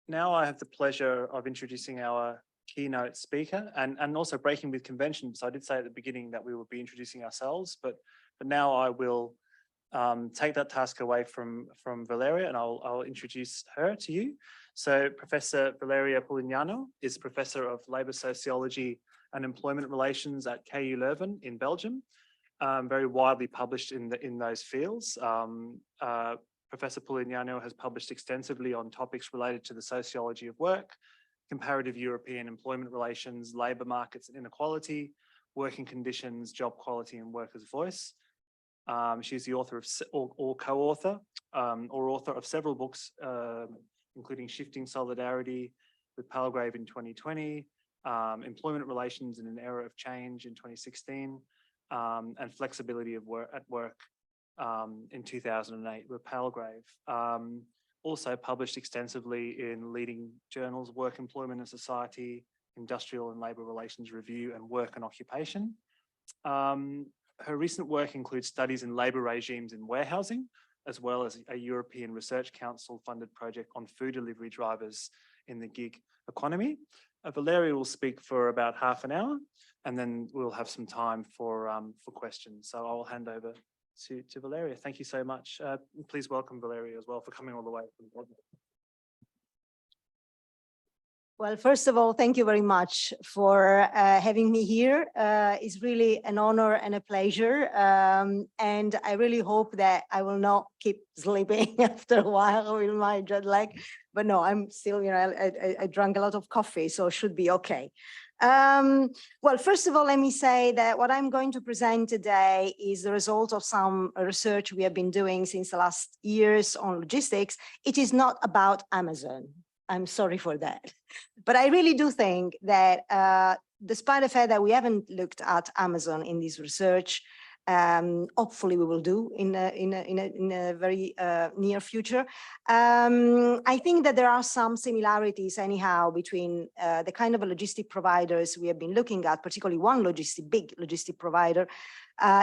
now I have the pleasure of introducing our keynote speaker and also breaking with convention. So I did say at the beginning that we would be introducing ourselves, but now I will take that task away from Valeria, and I'll introduce her to you. So Professor Valeria Pulignano is Professor of Labour Sociology and Employment Relations at KU Leuven in Belgium, very widely published in those fields. Professor Pulignano has published extensively on topics related to the sociology of work, comparative European employment relations, labour markets and inequality, working conditions, job quality and workers' voice. She's the author of, or co-author, or author of several books, including Shifting Solidarity with Palgrave in 2020, Employment Relations in an Era of Change in 2016, and Flexibility of Work at Work in 2008 with Palgrave. Also published extensively in leading journals, Work, Employment and Society, Industrial and Labour Relations Review, and Work and Occupation. Her recent work includes studies in labour regimes in warehousing, as well as a European Research Council funded project on food delivery drivers in the gig economy. Valeria will speak for about half an hour, and then we'll have some time for questions. So I'll hand over to Valeria. Thank you so much. Please welcome Valeria as well for coming all the way from Belgium. Well, first of all, thank you very much for having me here. It's really an honor and a pleasure. And I really hope that I will not keep sleeping after a while with my jet lag. But no, I'm still, you know, I drank a lot of coffee, so it should be okay. Well, first of all, let me say that what I'm going to present today is the result of some research we have been doing since the last years on logistics. It is not about Amazon. I'm sorry for that. But I really do think that despite the fact that we haven't looked at Amazon in this research, hopefully we will do in a very near future. I think that there are some similarities anyhow between the kind of logistic providers we have been looking at, particularly one big logistic provider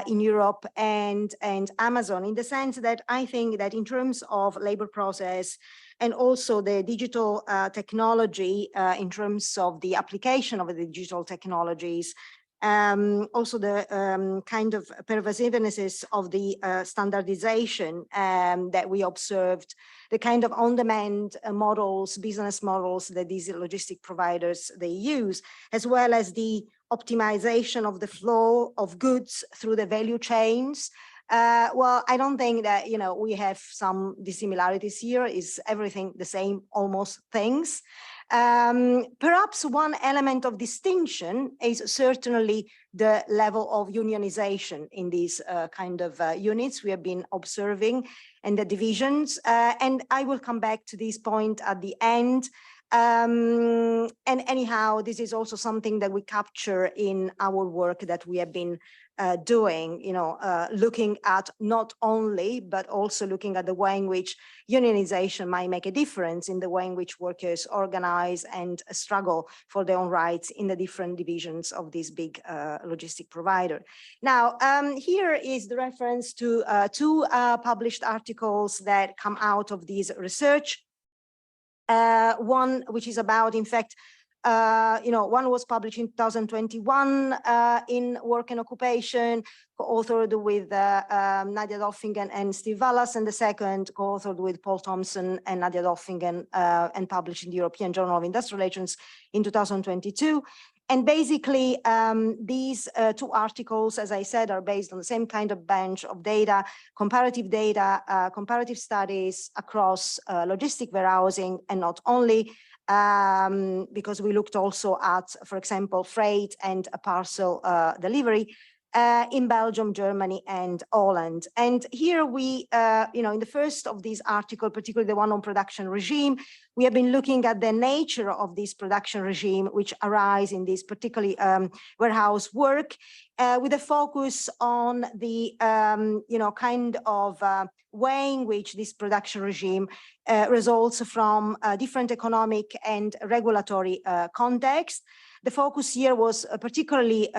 in Europe and Amazon, in the sense that I think that in terms of labor process and also the digital technology, in terms of the application of the digital technologies, also the kind of pervasiveness of the standardization that we observed, the kind of on-demand models, business models that these logistic providers, they use, as well as the optimization of the flow of goods through the value chains. Well, I don't think that, you know, we have some dissimilarities here. Is everything the same, almost things. Perhaps one element of distinction is certainly the level of unionization in these kind of units we have been observing and the divisions. And I will come back to this point at the end. And anyhow, this is also something that we capture in our work that we have been doing, you know, looking at not only, but also looking at the way in which unionization might make a difference in the way in which workers organize and struggle for their own rights in the different divisions of this big logistic provider. Now, here is the reference to two published articles that come out of this research. One which is about, in fact, you know, one was published in 2021 in Work and Occupation, co-authored with Nadia Dolfingen and Steve Vallas, and the second co-authored with Paul Thompson and Nadia Dolfingen and published in the European Journal of Industrial Relations in 2022. And basically, these two articles, as I said, are based on the same kind of bench of data, comparative studies across logistic warehousing, and not only, because we looked also at, for example, freight and a parcel delivery in Belgium, Germany, and Holland. And here we, you know, in the first of these articles, particularly the one on production regime, we have been looking at the nature of this production regime, which arise in this particularly warehouse work, with a focus on the, you know, kind of way in which this production regime results from different economic and regulatory context. The focus here was particularly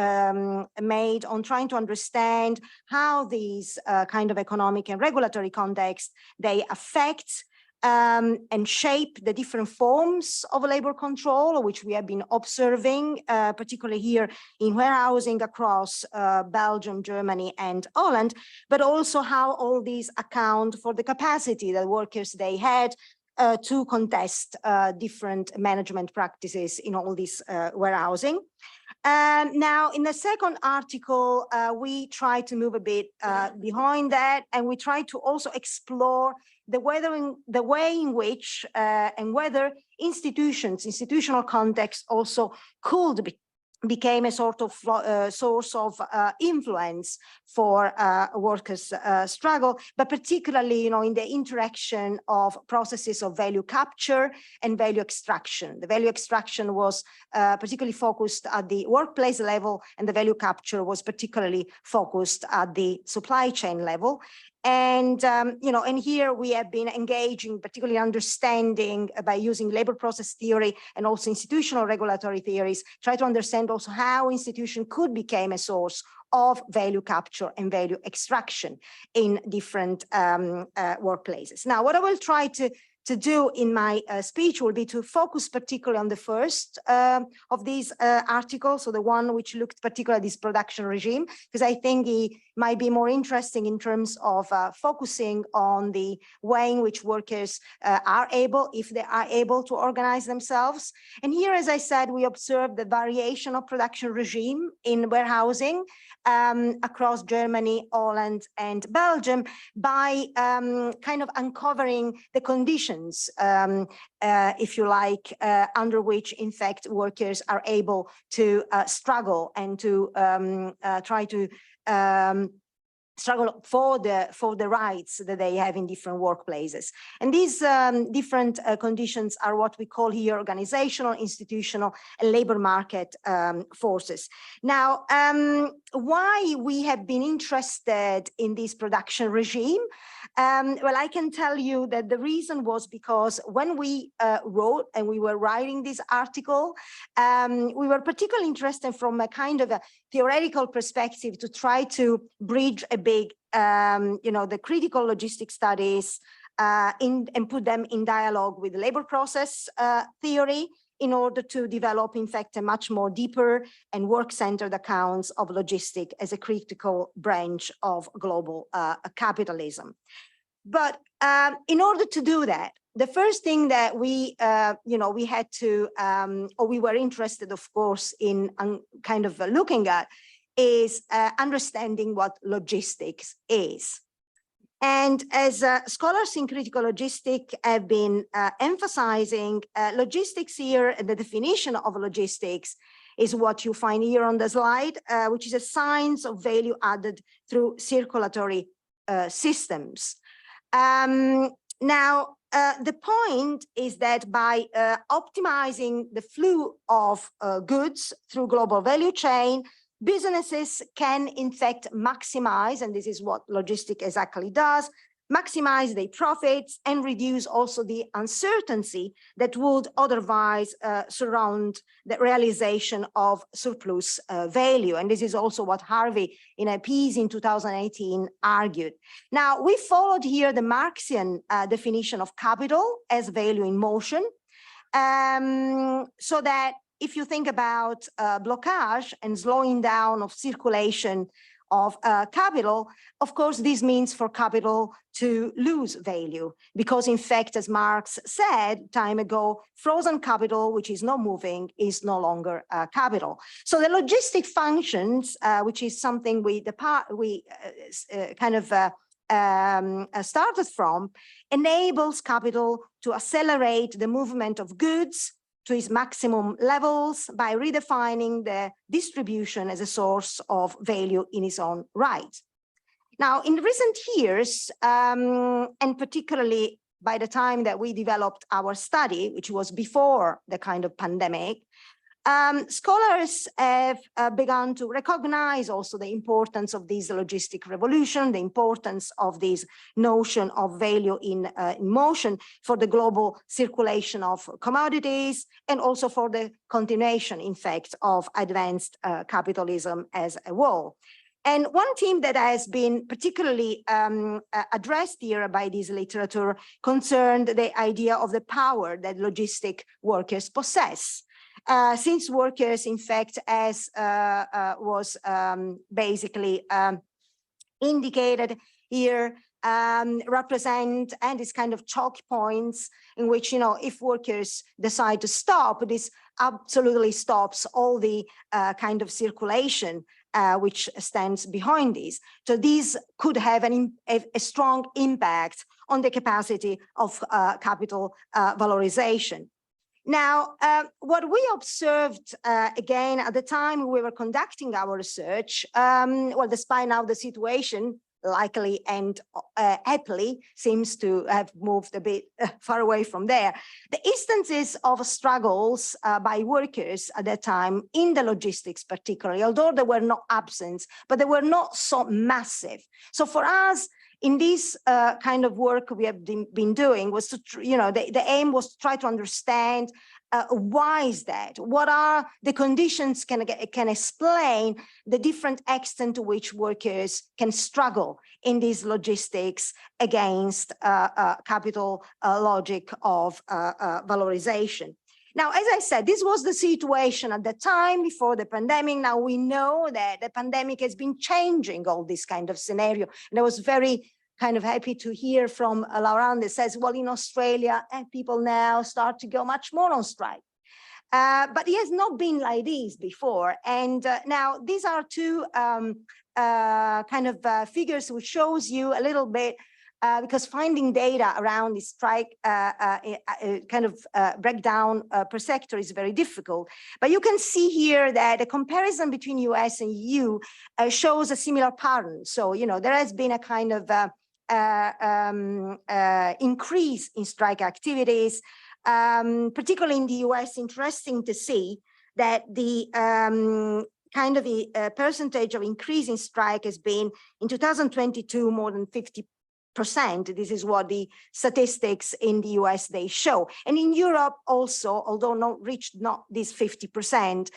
made on trying to understand how these kind of economic and regulatory context, they affect and shape the different forms of labor control, which we have been observing, particularly here in warehousing across Belgium, Germany, and Holland, but also how all these account for the capacity that workers they had to contest different management practices in all this warehousing. Now, in the second article, we try to move a bit behind that, and we try to also explore the way in which and whether institutional context also could became a sort of source of influence for workers' struggle, but particularly, in the interaction of processes of value capture and value extraction. The value extraction was particularly focused at the workplace level, and the value capture was particularly focused at the supply chain level. And, and here we have been engaging, particularly understanding by using labor process theory and also institutional regulatory theories, try to understand also how institution could become a source of value capture and value extraction in different workplaces. Now, what I will try to do in my speech will be to focus particularly on the first of these articles, so the one which looked particularly at this production regime, because I think it might be more interesting in terms of focusing on the way in which workers are able, if they are able to organize themselves. And here, as I said, we observed the variation of production regime in warehousing across Germany, Holland, and Belgium by kind of uncovering the conditions, if you like, under which, in fact, workers are able to struggle and to try to struggle for the rights that they have in different workplaces. And these different conditions are what we call here organizational, institutional, and labor market forces. Now, why we have been interested in this production regime? Well, I can tell you that the reason was because when we wrote and we were writing this article, we were particularly interested from a kind of a theoretical perspective to try to bridge a big, the critical logistic studies and put them in dialogue with labor process theory in order to develop, in fact, a much more deeper and work-centered accounts of logistics as a critical branch of global capitalism. But in order to do that, the first thing that we, we had to, or we were interested, of course, in kind of looking at is understanding what logistics is. And as scholars in critical logistics have been emphasizing, logistics here, the definition of logistics is what you find here on the slide, which is a science of value added through circulatory systems. Now, the point is that by optimizing the flow of goods through global value chain, businesses can in fact maximize, and this is what logistics exactly does, maximize their profits and reduce also the uncertainty that would otherwise surround the realization of surplus value. And this is also what Harvey in a piece in 2018 argued. Now, we followed here the Marxian definition of capital as value in motion, so that if you think about blockage and slowing down of circulation of capital, of course, this means for capital to lose value, because in fact, as Marx said time ago, frozen capital, which is not moving, is no longer capital. So the logistic functions, which is something we started from, enables capital to accelerate the movement of goods to its maximum levels by redefining the distribution as a source of value in its own right. Now, in recent years, and particularly by the time that we developed our study, which was before the kind of pandemic, scholars have begun to recognize also the importance of this logistic revolution, the importance of this notion of value in motion for the global circulation of commodities, and also for the continuation, in fact, of advanced capitalism as a whole. And one theme that has been particularly addressed here by this literature concerned the idea of the power that logistic workers possess. Since workers, in fact, as was basically indicated here, represent and is kind of choke points in which, you know, if workers decide to stop, this absolutely stops all the kind of circulation which stands behind this. So these could have a strong impact on the capacity of capital valorization. Now, what we observed, again, at the time we were conducting our research, well, despite now the situation, likely and happily, seems to have moved a bit far away from there. The instances of struggles by workers at that time in the logistics particularly, although they were not absent, but they were not so massive. So for us, in this kind of work we have been doing was to, you know, the aim was to try to understand why is that? What are the conditions can explain the different extent to which workers can struggle in these logistics against capital logic of valorization. Now, as I said, this was the situation at the time before the pandemic. Now we know that the pandemic has been changing all this kind of scenario. And I was very kind of happy to hear from Laurent that says, well, in Australia, people now start to go much more on strike. But it has not been like this before. And now these are two kind of figures which shows you a little bit because finding data around the strike kind of breakdown per sector is very difficult. But you can see here that the comparison between US and EU shows a similar pattern. So, you know, there has been a kind of increase in strike activities, particularly in the US. Interesting to see that the kind of a percentage of increase in strike has been in 2022 more than 50%. This is what the statistics in the US they show, and in Europe also, although not reached not this 50%,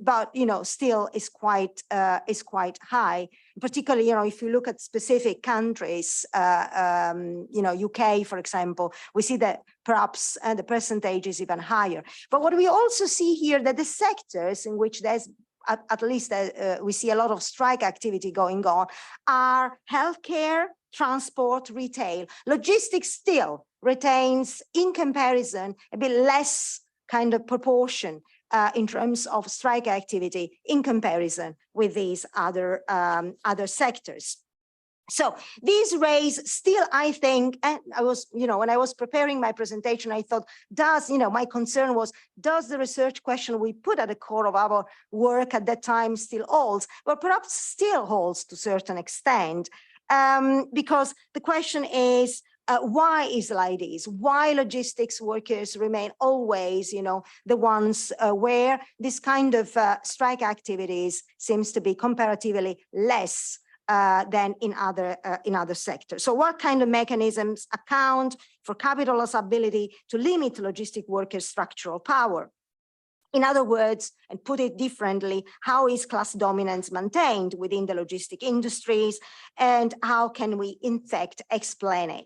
but you know still is quite high. Particularly, you know, if you look at specific countries, you know, UK, for example, we see that perhaps the percentage is even higher. But what we also see here that the sectors in which there's at least we see a lot of strike activity going on are healthcare, transport, retail. Logistics still retains, in comparison, a bit less kind of proportion in terms of strike activity in comparison with these other sectors. So these raise still, I think, and I was, you know, when I was preparing my presentation, I thought, my concern was, does the research question we put at the core of our work at that time still holds? Well, perhaps still holds to a certain extent, because the question is, why is like this? Why logistics workers remain always, you know, the ones where this kind of strike activities seems to be comparatively less than in other sectors. So what kind of mechanisms account for capital's ability to limit logistic workers' structural power? In other words, and put it differently, how is class dominance maintained within the logistic industries, and how can we in fact explain it?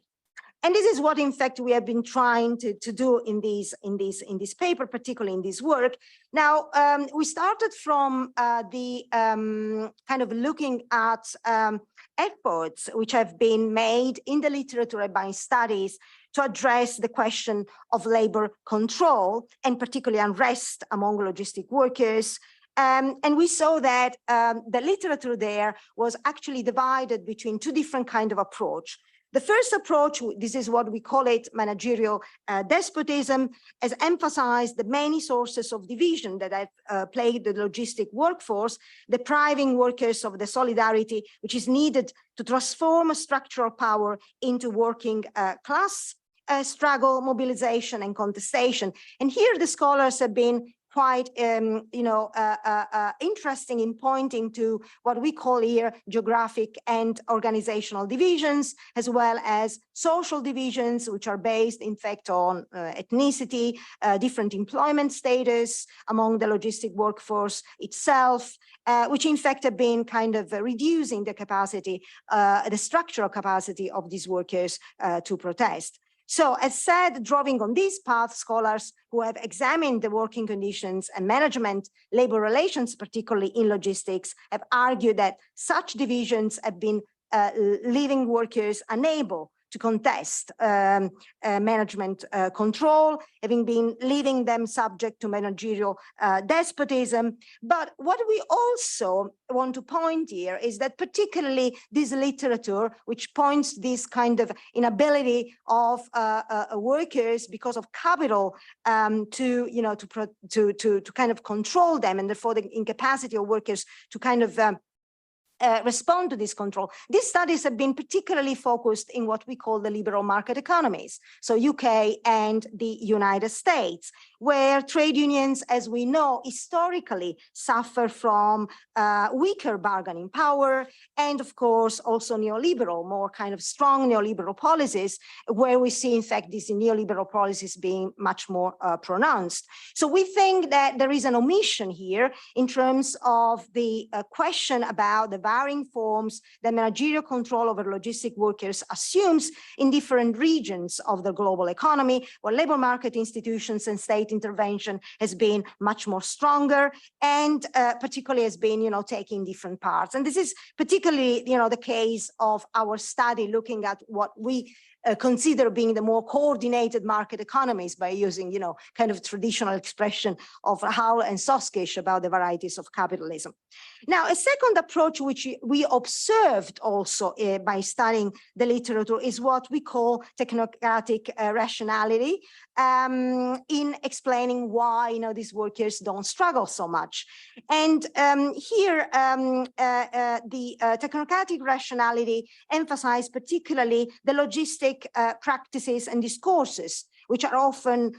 And this is what, in fact, we have been trying to do in this paper, particularly in this work. Now, we started from the kind of looking at efforts which have been made in the literature by studies to address the question of labor control and particularly unrest among logistic workers. And we saw that the literature there was actually divided between two different kinds of approach. The first approach, this is what we call it managerial despotism, has emphasized the many sources of division that have plagued the logistic workforce, depriving workers of the solidarity which is needed to transform structural power into working class struggle, mobilization, and contestation. And here the scholars have been quite, interesting in pointing to what we call here geographic and organizational divisions, as well as social divisions, which are based, in fact, on ethnicity, different employment status among the logistic workforce itself, which in fact have been kind of reducing the capacity, the structural capacity of these workers to protest. So as said, drawing on this path, scholars who have examined the working conditions and management labor relations, particularly in logistics, have argued that such divisions have been leaving workers unable to contest management control, having been leaving them subject to managerial despotism. But what we also want to point here is that particularly this literature, which points this kind of inability of workers because of capital to kind of control them, and therefore the incapacity of workers to kind of respond to this control. These studies have been particularly focused in what we call the liberal market economies, so UK and the United States, where trade unions, as we know, historically suffer from weaker bargaining power, and of course also neoliberal, more kind of strong neoliberal policies, where we see in fact these neoliberal policies being much more pronounced. So we think that there is an omission here in terms of the question about the varying forms that managerial control over logistic workers assumes in different regions of the global economy, where labor market institutions and state intervention has been much more stronger, and particularly has been, taking different parts. And this is particularly, the case of our study looking at what we consider being the more coordinated market economies, by using, kind of traditional expression of Howell and Soskish about the varieties of capitalism. Now, a second approach which we observed also by studying the literature is what we call technocratic rationality, in explaining why, these workers don't struggle so much. And here, the technocratic rationality emphasized particularly the logistic practices and discourses, which are often,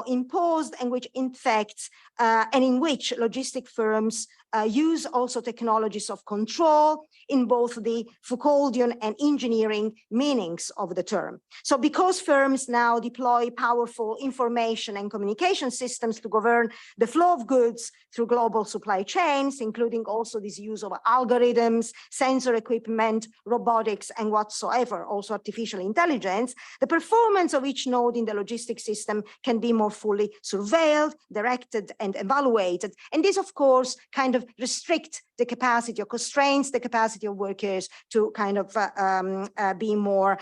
imposed, and which in fact, and in which logistic firms use also technologies of control in both the Foucauldian and engineering meanings of the term. So because firms now deploy powerful information and communication systems to govern the flow of goods through global supply chains, including also this use of algorithms, sensor equipment, robotics, and whatsoever, also artificial intelligence, the performance of each node in the logistics system can be more fully surveilled, directed, and evaluated. And this, of course, kind of restrict the capacity or constrains the capacity of workers to kind of be more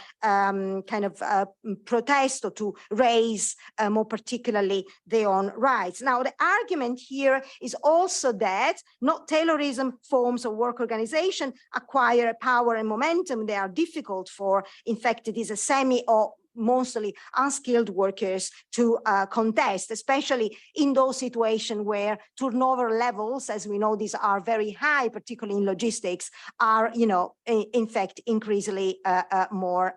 protest, or to raise more particularly their own rights. Now, the argument here is also that not Taylorism forms of work organization acquire power and momentum. They are difficult for, in fact, it is a semi or mostly unskilled workers to contest, especially in those situations where turnover levels, as we know, these are very high, particularly in logistics, are, in fact, increasingly more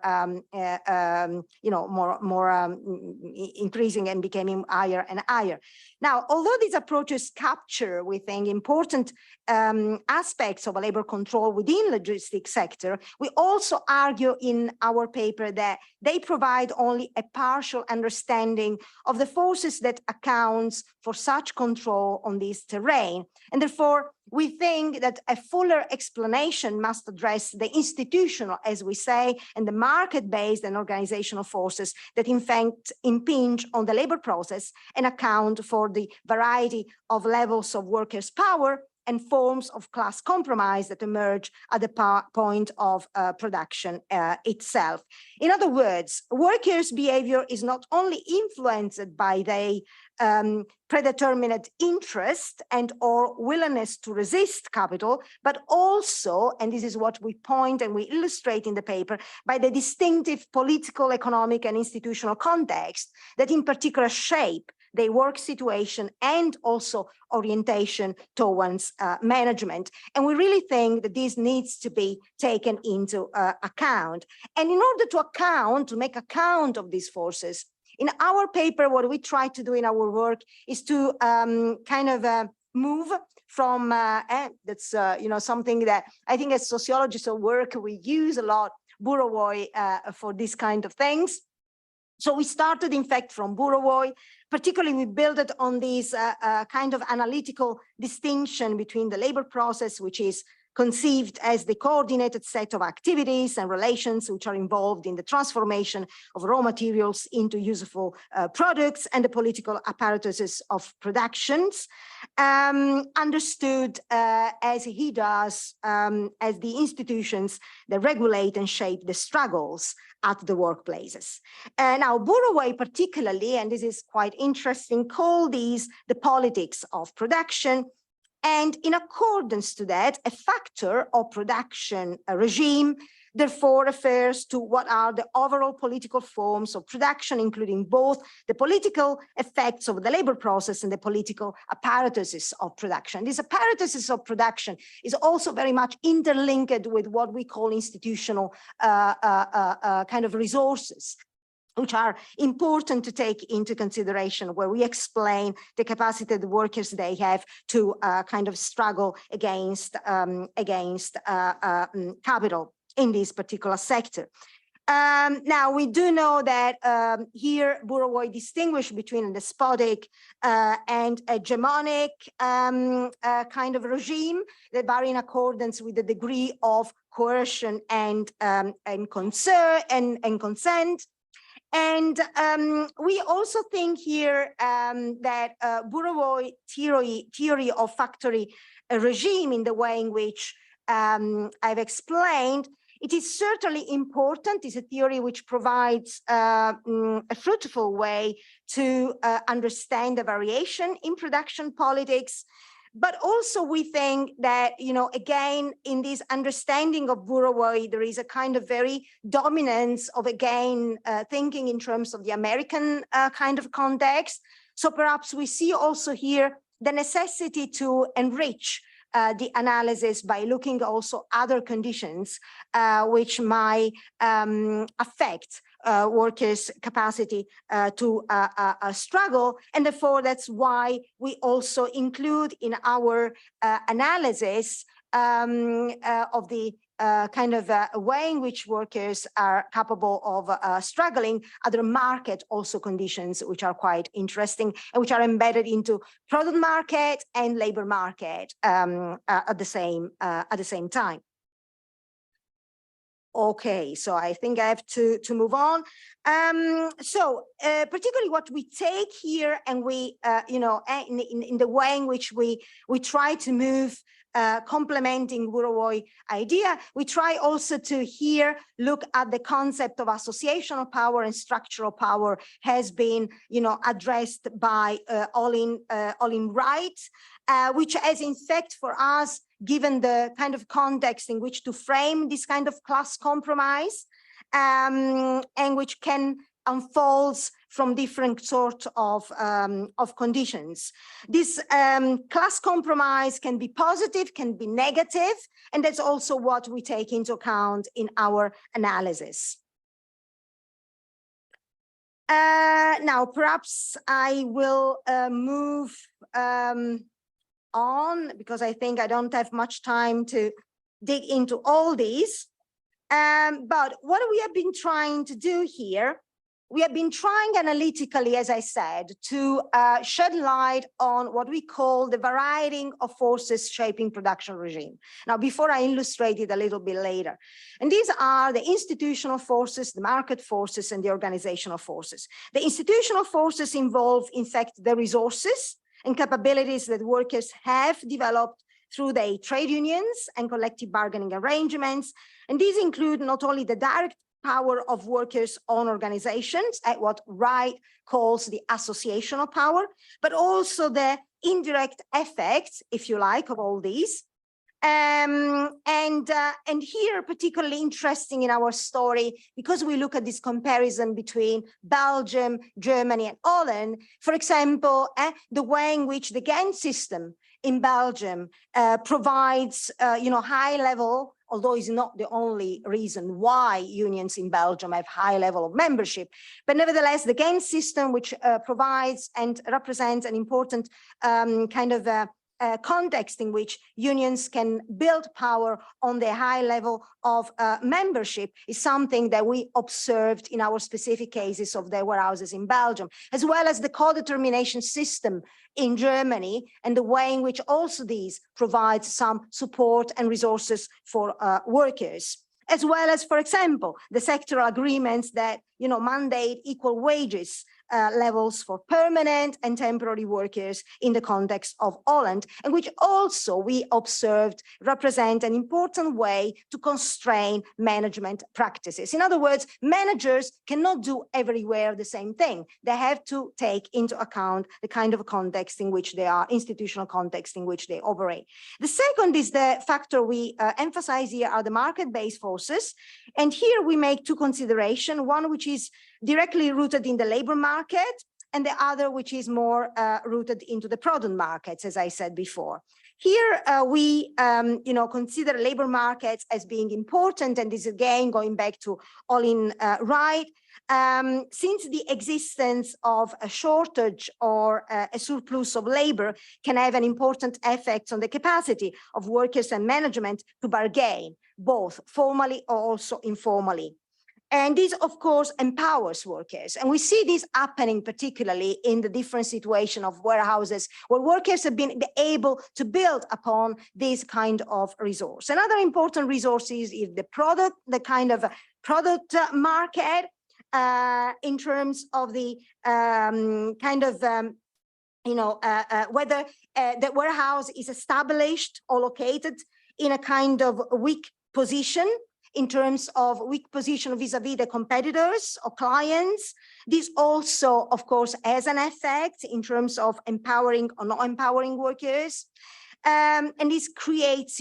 increasing and becoming higher and higher. Now, although these approaches capture, we think, important aspects of a labor control within logistics sector, we also argue in our paper that they provide only a partial understanding of the forces that accounts for such control on this terrain. And therefore, we think that a fuller explanation must address the institutional, as we say, and the market-based and organizational forces that in fact impinge on the labor process and account for the variety of levels of workers' power and forms of class compromise that emerge at the point of production itself. In other words, workers' behavior is not only influenced by their predetermined interest and or willingness to resist capital, but also, and this is what we point and we illustrate in the paper, by the distinctive political, economic, and institutional context that in particular shape their work situation and also orientation towards management. And we really think that this needs to be taken into account. And in order to make account of these forces, In our paper, what we try to do in our work is to move from, that's something that I think as sociologists of work, we use a lot, Burawoy, for these kind of things. So we started, in fact, from Burawoy. Particularly, we built it on this kind of analytical distinction between the labor process, which is conceived as the coordinated set of activities and relations which are involved in the transformation of raw materials into useful products, and the political apparatuses of productions, understood as he does as the institutions that regulate and shape the struggles at the workplaces. Now, Burawoy particularly, and this is quite interesting, call these the politics of production. And in accordance to that, a factor of production regime therefore refers to what are the overall political forms of production, including both the political effects of the labor process and the political apparatuses of production. These apparatuses of production is also very much interlinked with what we call institutional kind of resources, which are important to take into consideration, where we explain the capacity that the workers they have to kind of struggle against capital in this particular sector. Now, we do know that here Burawoy distinguished between a despotic and hegemonic kind of regime that vary in accordance with the degree of coercion and consent. And we also think here that Burawoy theory of factory regime, in the way in which I've explained, it is certainly important. It's a theory which provides a fruitful way to understand the variation in production politics. But also we think that, again, in this understanding of Burawoy, there is a kind of very dominance of, again, thinking in terms of the American kind of context. So perhaps we see also here the necessity to enrich the analysis by looking also other conditions which might affect workers' capacity to struggle. And therefore, that's why we also include in our analysis of the kind of way in which workers are capable of struggling, other market also conditions which are quite interesting and which are embedded into product market and labor market at the same time. Okay, so I think I have to move on. Particularly what we take here, and we, in the way in which we try to move, complementing Burawoy idea, we try also to here look at the concept of associational power and structural power has been, addressed by Olin Wright, which has in fact for us given the kind of context in which to frame this kind of class compromise, and which can unfolds from different sorts of conditions. This class compromise can be positive, can be negative, and that's also what we take into account in our analysis. Now, perhaps I will move on, because I think I don't have much time to dig into all these. But what we have been trying to do here, we have been trying analytically, as I said, to shed light on what we call the variety of forces shaping production regime. Now, before I illustrate it a little bit later, and these are the institutional forces, the market forces, and the organizational forces. The institutional forces involve, in fact, the resources and capabilities that workers have developed through their trade unions and collective bargaining arrangements. And these include not only the direct power of workers' own organizations, at what Wright calls the associational power, but also the indirect effects, if you like, of all these. And here, particularly interesting in our story, because we look at this comparison between Belgium, Germany, and Holland, for example, the way in which the Ghent system in Belgium provides, high level although it's not the only reason why unions in Belgium have high level of membership. But nevertheless, the gain system, which provides and represents an important kind of context in which unions can build power on the high level of membership, is something that we observed in our specific cases of the warehouses in Belgium, as well as the co-determination system in Germany, and the way in which also these provide some support and resources for workers, as well as, for example, the sectoral agreements that mandate equal wages levels for permanent and temporary workers in the context of Holland, and which also we observed represent an important way to constrain management practices. In other words, managers cannot do everywhere the same thing. They have to take into account the kind of context in which they are, institutional context in which they operate. The second is the factor we emphasize here are the market-based forces. And here we make two considerations, one which is directly rooted in the labor market, and the other which is more rooted into the product markets, as I said before. Here we consider labor markets as being important, and this again going back to Olin Wright, since the existence of a shortage or a surplus of labor can have an important effect on the capacity of workers and management to bargain, both formally or also informally. And this, of course, empowers workers. And we see this happening particularly in the different situation of warehouses where workers have been able to build upon this kind of resource. Another important resource is the product, the kind of product market in terms of the whether the warehouse is established or located in a kind of weak position, in terms of weak position vis-a-vis the competitors or clients. This also, of course, has an effect in terms of empowering or not empowering workers. And this creates,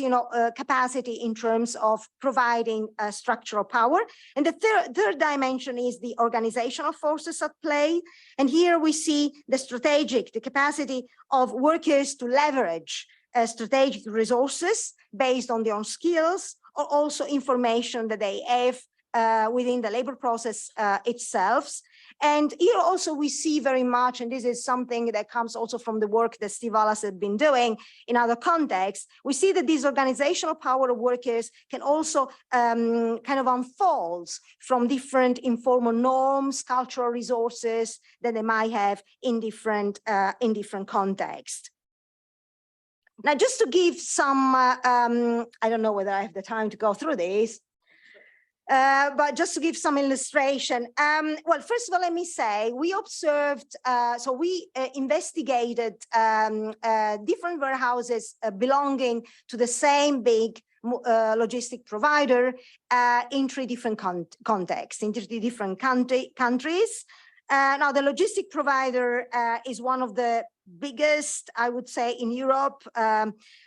capacity in terms of providing structural power. And the third dimension is the organizational forces at play. And here we see the capacity of workers to leverage strategic resources based on their own skills, or also information that they have within the labor process itself. And here also we see very much, and this is something that comes also from the work that Steve Wallace has been doing in other contexts, we see that this organizational power of workers can also kind of unfolds from different informal norms, cultural resources that they might have in different contexts. Now, just to give some, I don't know whether I have the time to go through this, but just to give some illustration. Well, first of all, let me say, we observed, so we investigated different warehouses belonging to the same big logistic provider in three different contexts, in three different countries. Now, the logistic provider is one of the biggest, I would say, in Europe,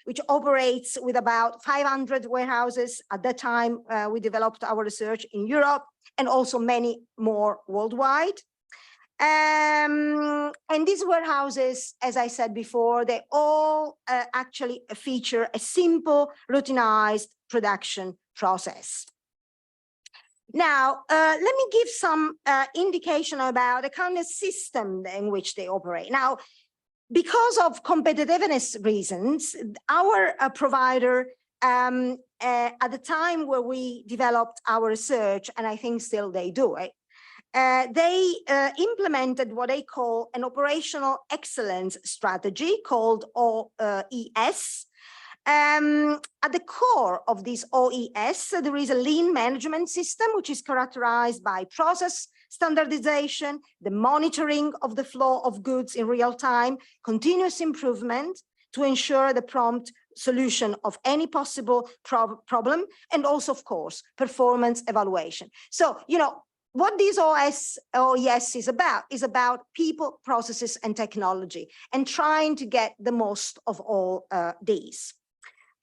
which operates with about 500 warehouses. At that time, we developed our research in Europe, and also many more worldwide. And these warehouses, as I said before, they all actually feature a simple, routinized production process. Now, let me give some indication about the kind of system in which they operate. Now, because of competitiveness reasons, our provider, at the time where we developed our research, and I think still they do it, they implemented what they call an operational excellence strategy called OES. At the core of this OES, there is a lean management system, which is characterized by process standardization, the monitoring of the flow of goods in real time, continuous improvement to ensure the prompt solution of any possible problem, and also, of course, performance evaluation. So, what this OES is about people, processes, and technology, and trying to get the most of all these.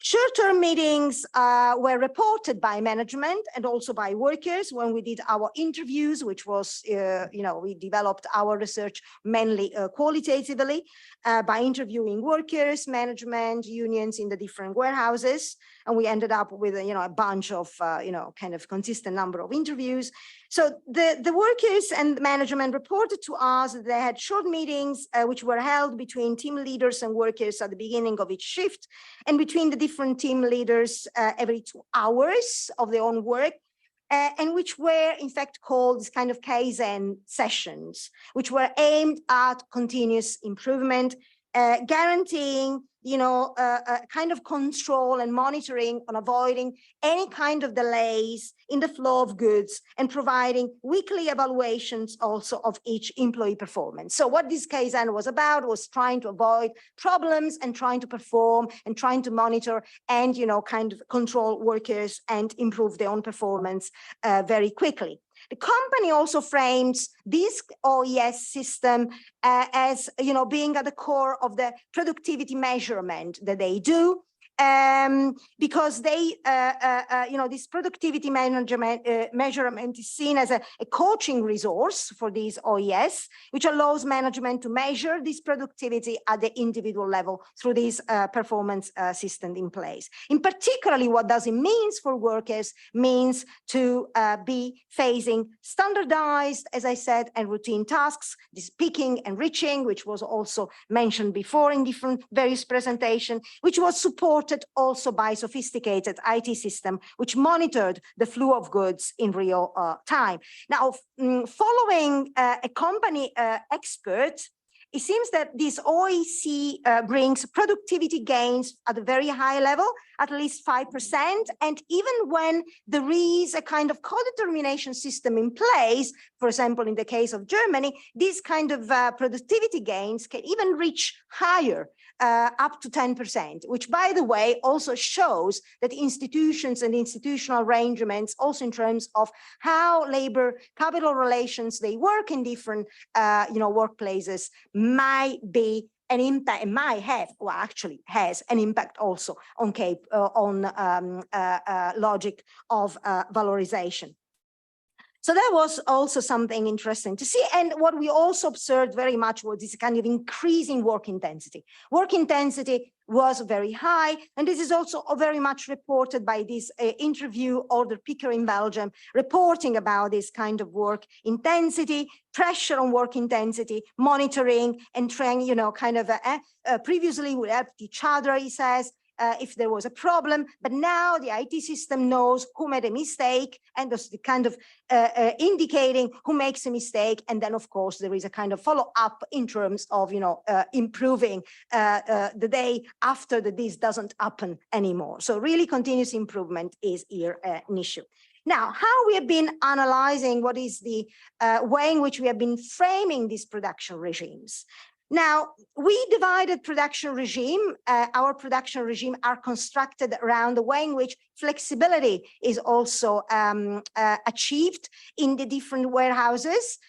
Short-term meetings were reported by management and also by workers when we did our interviews, which was, we developed our research mainly qualitatively by interviewing workers, management, unions in the different warehouses. And we ended up with, a bunch of, kind of consistent number of interviews. So the workers and management reported to us that they had short meetings which were held between team leaders and workers at the beginning of each shift, and between the different team leaders every 2 hours of their own work, and which were in fact called this kind of Kaizen sessions, which were aimed at continuous improvement, guaranteeing kind of control and monitoring on avoiding any kind of delays in the flow of goods, and providing weekly evaluations also of each employee performance. So what this Kaizen was about was trying to avoid problems and trying to perform and trying to monitor and, kind of control workers and improve their own performance very quickly. The company also frames this OES system as, being at the core of the productivity measurement that they do, because they, this productivity measurement is seen as a coaching resource for these OES, which allows management to measure this productivity at the individual level through this performance system in place. In particularly, what does it mean for workers means to be facing standardized, as I said, and routine tasks, this picking and reaching, which was also mentioned before in different various presentations, which was supported also by sophisticated IT system, which monitored the flow of goods in real time. Now, following a company expert, it seems that this OEC brings productivity gains at a very high level, at least 5%. And even when there is a kind of co-determination system in place, for example, in the case of Germany, these kind of productivity gains can even reach higher, up to 10%, which, by the way, also shows that institutions and institutional arrangements, also in terms of how labor capital relations they work in different workplaces, might be an impact, and might have, or actually has an impact also on logic of valorization. So that was also something interesting to see. And what we also observed very much was this kind of increasing work intensity. Work intensity was very high. And this is also very much reported by this interview order picker in Belgium, reporting about this kind of work intensity, pressure on work intensity, monitoring and trying, previously we helped each other, he says, if there was a problem, but now the IT system knows who made a mistake, and there's the kind of indicating who makes a mistake. And then, of course, there is a kind of follow-up in terms of, improving the day after that this doesn't happen anymore. So really continuous improvement is here an issue. Now, how we have been analyzing what is the way in which we have been framing these production regimes. Now, we divided production regime. Our production regime are constructed around the way in which flexibility is also achieved in the different warehouses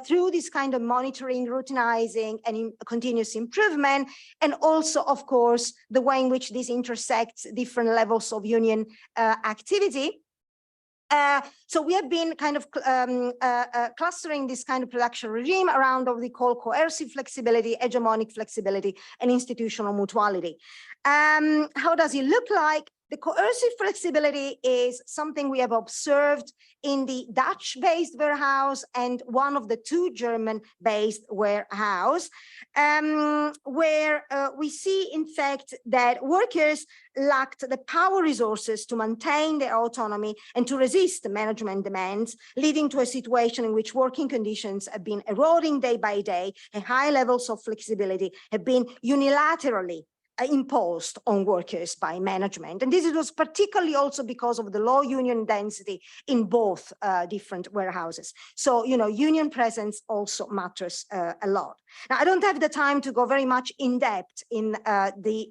through this kind of monitoring, routinizing, and continuous improvement, and also, of course, the way in which this intersects different levels of union activity. So we have been kind of clustering this kind of production regime around what we call coercive flexibility, hegemonic flexibility, and institutional mutuality. How does it look like? The coercive flexibility is something we have observed in the Dutch-based warehouse and one of the two German-based warehouse, where we see, in fact, that workers lacked the power resources to maintain their autonomy and to resist the management demands, leading to a situation in which working conditions have been eroding day by day, and high levels of flexibility have been unilaterally imposed on workers by management. And this was particularly also because of the low union density in both different warehouses. So, union presence also matters a lot. Now, I don't have the time to go very much in depth in the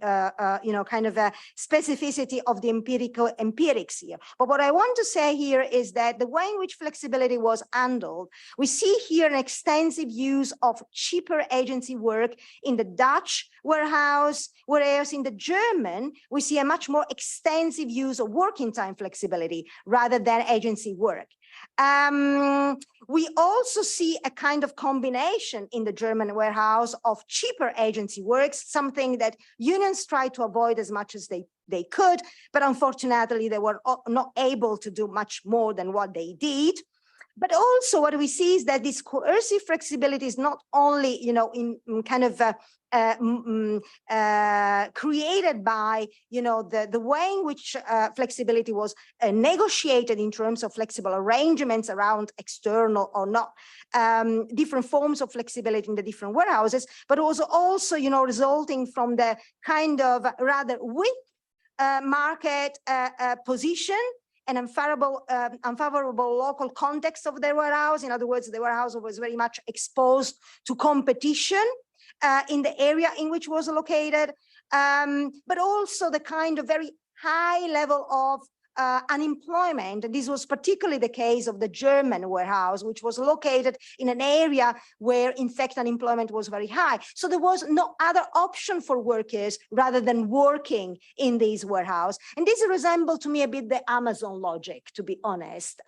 kind of specificity of the empirics here. But what I want to say here is that the way in which flexibility was handled, we see here an extensive use of cheaper agency work in the Dutch warehouse, whereas in the German, we see a much more extensive use of working time flexibility rather than agency work. We also see a kind of combination in the German warehouse of cheaper agency works, something that unions tried to avoid as much as they could, but unfortunately they were not able to do much more than what they did. But also what we see is that this coercive flexibility is not only, in kind of created by, the way in which flexibility was negotiated in terms of flexible arrangements around external or not, different forms of flexibility in the different warehouses, but also, resulting from the kind of rather weak market position and unfavorable local context of the warehouse. In other words, the warehouse was very much exposed to competition in the area in which it was located, but also the kind of very high level of unemployment. And this was particularly the case of the German warehouse, which was located in an area where, in fact, unemployment was very high. So there was no other option for workers rather than working in these warehouse. And this resembled to me a bit the Amazon logic, to be honest.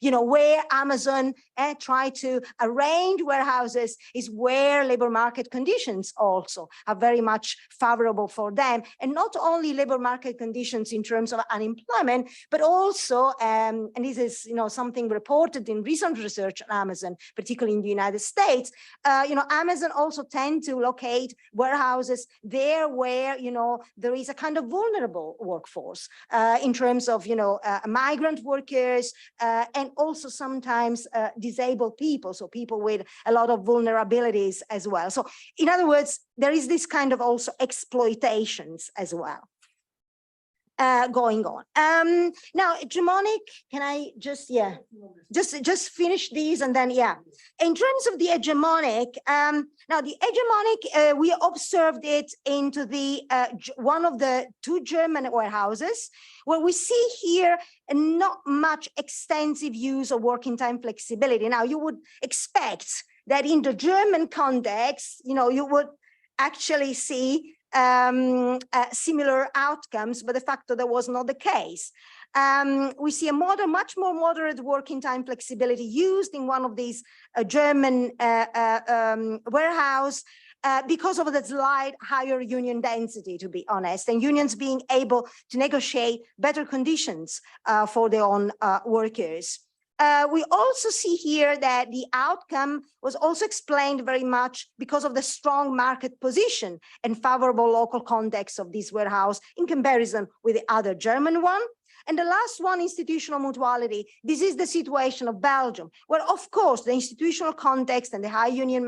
Where Amazon tried to arrange warehouses is where labor market conditions also are very much favorable for them. And not only labor market conditions in terms of unemployment, but also, and this is, something reported in recent research on Amazon, particularly in the United States, Amazon also tend to locate warehouses there where, there is a kind of vulnerable workforce in terms of, migrant workers and also sometimes disabled people, so people with a lot of vulnerabilities as well. So in other words, there is this kind of also exploitations as well. Going on. Now, hegemonic, can I just finish these and then, In terms of the hegemonic, now the hegemonic, we observed it into the one of the two German warehouses, where we see here not much extensive use of working time flexibility. Now, you would expect that in the German context, you would actually see similar outcomes, but the fact that was not the case. We see a much more moderate working time flexibility used in one of these German warehouse because of the slight higher union density, to be honest, and unions being able to negotiate better conditions for their own workers. We also see here that the outcome was also explained very much because of the strong market position and favorable local context of this warehouse in comparison with the other German one. And the last one, institutional mutuality. This is the situation of Belgium, where, of course, the institutional context and the high union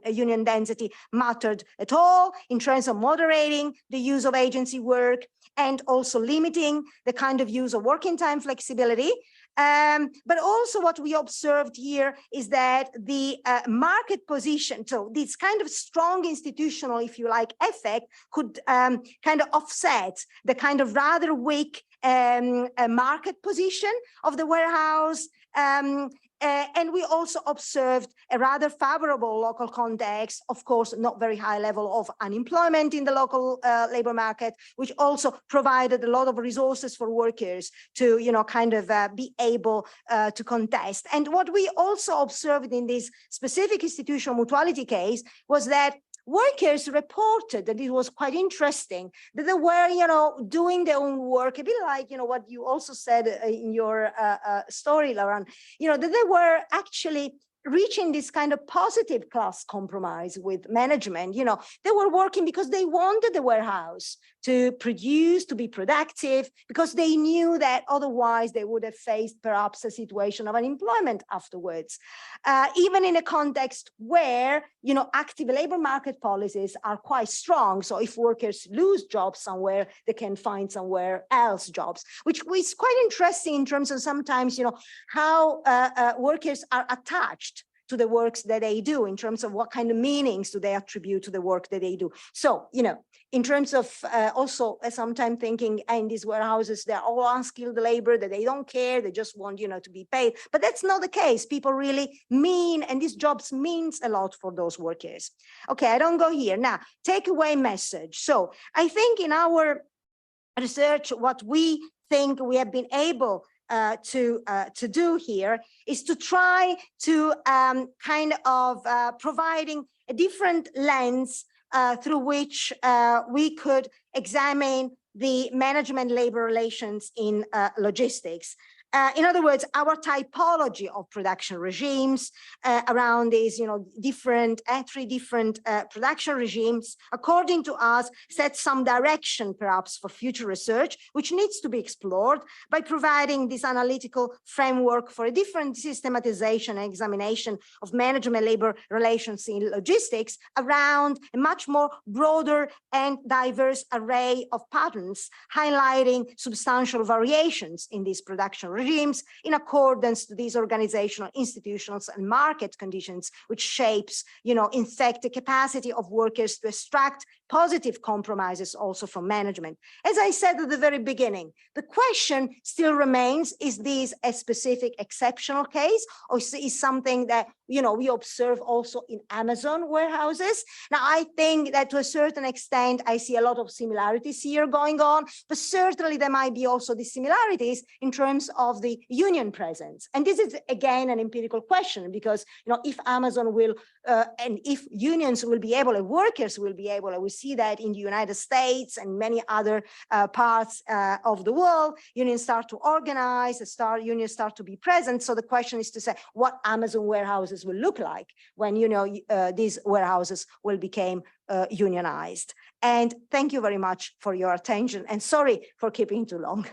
union density mattered at all in terms of moderating the use of agency work and also limiting the kind of use of working time flexibility. But also what we observed here is that the market position, so this kind of strong institutional, if you like, effect could kind of offset the kind of rather weak market position of the warehouse. And we also observed a rather favorable local context, of course, not very high level of unemployment in the local labor market, which also provided a lot of resources for workers to, kind of be able to contest. And what we also observed in this specific institutional mutuality case was that workers reported, and it was quite interesting, that they were, doing their own work, a bit like, what you also said in your story, Lauren, that they were actually reaching this kind of positive class compromise with management. They were working because they wanted the warehouse to produce, to be productive, because they knew that otherwise they would have faced perhaps a situation of unemployment afterwards. Even in a context where, active labor market policies are quite strong. So if workers lose jobs somewhere, they can find somewhere else jobs, which is quite interesting in terms of sometimes, how workers are attached to the works that they do, in terms of what kind of meanings do they attribute to the work that they do. So, you know, in terms of also sometimes thinking in these warehouses, they're all unskilled labor, that they don't care, they just want, you know, to be paid. But that's not the case. People really mean, and these jobs means a lot for those workers. Okay, I don't go here. Now, takeaway message. So I think in our research, what we think we have been able to do here is to try to kind of providing a different lens through which we could examine the management labor relations in logistics. In other words, our typology of production regimes around these, you know, three different production regimes, according to us, set some direction perhaps for future research, which needs to be explored by providing this analytical framework for a different systematization and examination of management labor relations in logistics around a much more broader and diverse array of patterns, highlighting substantial variations in these production regimes in accordance to these organizational, institutional, and market conditions, which shapes, you know, in fact, the capacity of workers to extract positive compromises also from management. As I said at the very beginning, the question still remains, is this a specific exceptional case, or is something that, you know, we observe also in Amazon warehouses? Now, I think that to a certain extent, I see a lot of similarities here going on, but certainly there might be also dissimilarities in terms of the union presence. And this is, again, an empirical question, because, you know, if Amazon will, and if unions will be able, and workers will be able, and we see that in the United States and many other parts of the world, unions start to organize, unions start to be present. So the question is to say what Amazon warehouses will look like when, you know, these warehouses will become unionized. And thank you very much for your attention, and sorry for keeping too long.